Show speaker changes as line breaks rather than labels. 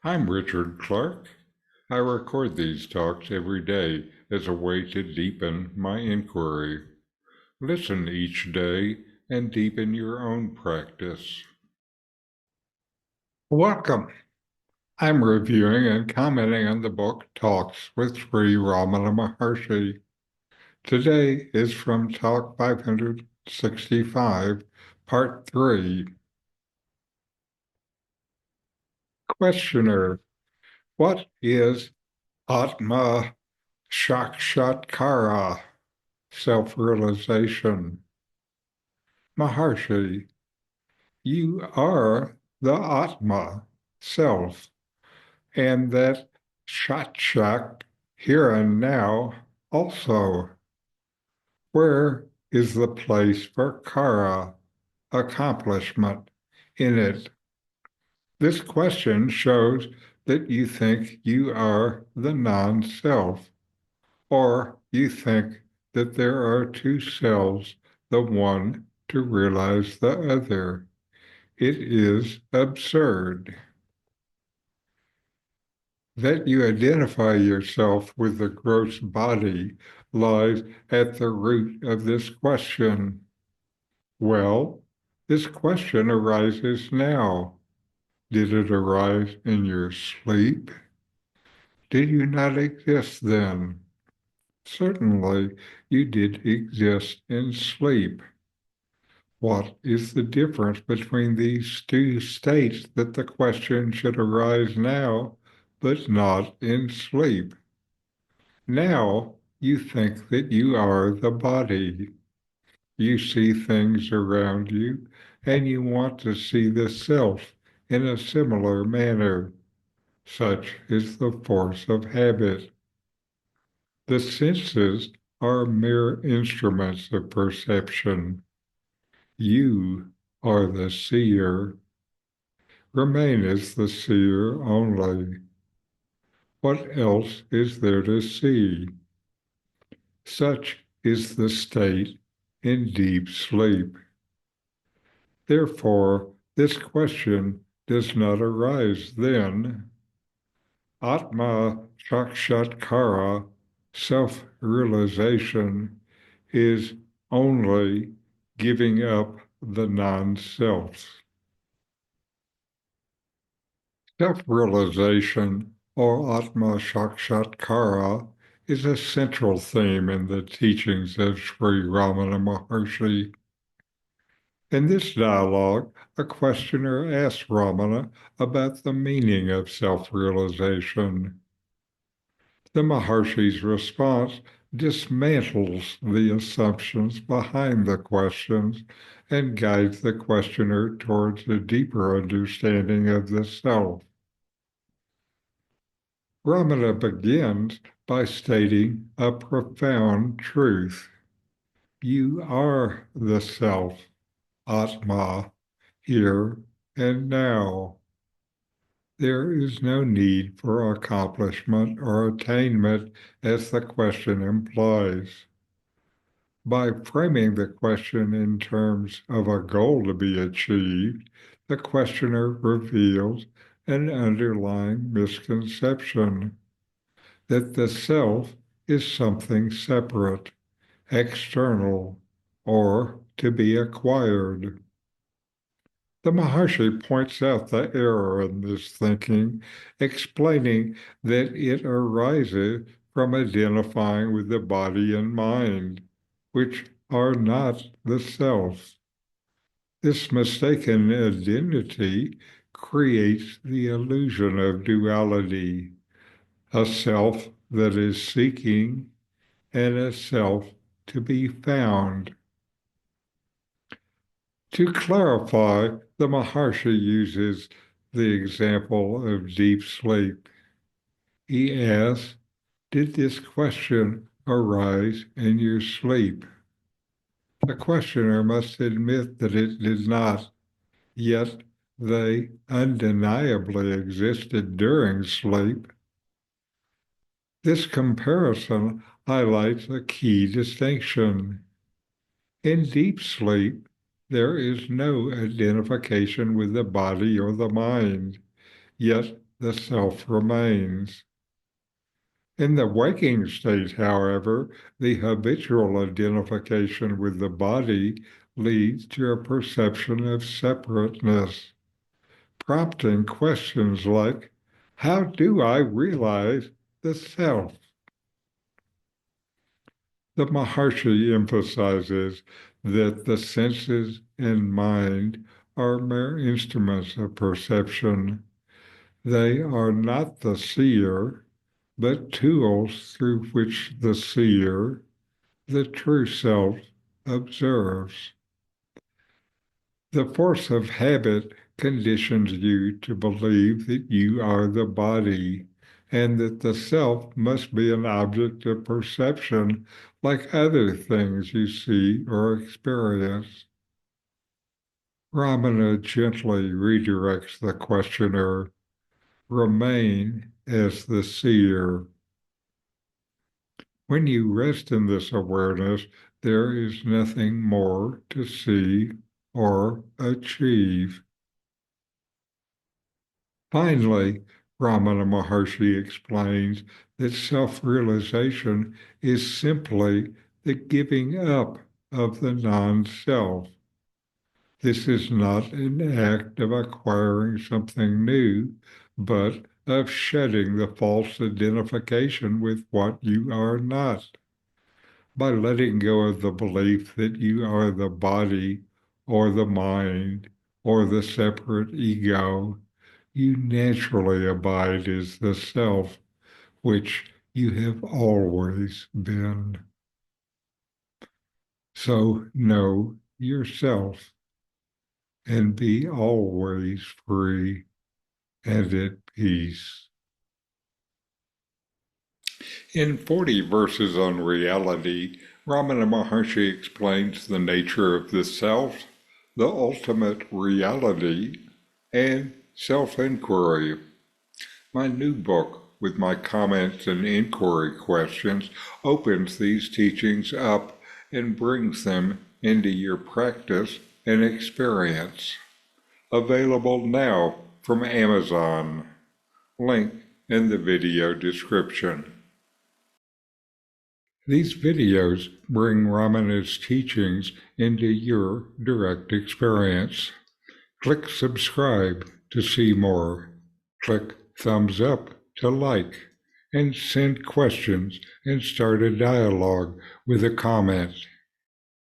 I'm Richard Clarke. I record these talks every day as a way to deepen my inquiry. Listen each day and deepen your own practice. Welcome. I'm reviewing and commenting on the book Talks with Sri Ramana Maharshi. Today is from Talk 565, Part 3. Questioner, what is Atma sakshatkara, self-realization? Maharshi, you are the Atma, self, and that Shakshak, here and now, also. Where is the place for Kara, accomplishment, in it? This question shows that you think you are the non-self, or you think that there are two selves, the one to realize the other. It is absurd. That you identify yourself with the gross body lies at the root of this question. Well, this question arises now. Did it arise in your sleep? Did you not exist then? Certainly, you did exist in sleep. What is the difference between these two states that the question should arise now, but not in sleep? Now you think that you are the body. You see things around you, and you want to see the self in a similar manner. Such is the force of habit. The senses are mere instruments of perception. You are the seer. Remain as the seer only. What else is there to see? Such is the state in deep sleep. Therefore, this question does not arise then. Atma sakshatkara, self-realization, is only giving up the non-self. Self-realization, or Atma sakshatkara, is a central theme in the teachings of Sri Ramana Maharshi. In this dialogue, a questioner asks Ramana about the meaning of self-realization. The Maharshi's response dismantles the assumptions behind the questions and guides the questioner towards a deeper understanding of the self. Ramana begins by stating a profound truth. You are the self, Atma, here and now. There is no need for accomplishment or attainment, as the question implies. By framing the question in terms of a goal to be achieved, the questioner reveals an underlying misconception that the self is something separate, external, or to be acquired. The Maharshi points out the error in this thinking, explaining that it arises from identifying with the body and mind, which are not the self. This mistaken identity creates the illusion of duality, a self that is seeking and a self to be found. To clarify, the Maharshi uses the example of deep sleep. He asks, did this question arise in your sleep? The questioner must admit that it did not, yet they undeniably existed during sleep. This comparison highlights a key distinction. In deep sleep, there is no identification with the body or the mind, yet the self remains. In the waking state, however, the habitual identification with the body leads to a perception of separateness, prompting questions like, how do I realize the self? The Maharshi emphasizes that the senses and mind are mere instruments of perception. They are not the seer, but tools through which the seer, the true self, observes. The force of habit conditions you to believe that you are the body and that the self must be an object of perception like other things you see or experience. Ramana gently redirects the questioner, remain as the seer. When you rest in this awareness, there is nothing more to see or achieve. Finally, Ramana Maharshi explains that self-realization is simply the giving up of the non-self. This is not an act of acquiring something new, but of shedding the false identification with what you are not. By letting go of the belief that you are the body or the mind or the separate ego, you naturally abide as the self which you have always been. So know yourself and be always free and at peace. In 40 Verses on Reality, Ramana Maharshi explains the nature of the self, the ultimate reality, and self-inquiry. My new book, with my comments and inquiry questions, opens these teachings up and brings them into your practice and experience. Available now from Amazon. Link in the video description. These videos bring Ramana's teachings into your direct experience. Click subscribe to see more. Click thumbs up to like, and send questions and start a dialogue with a comment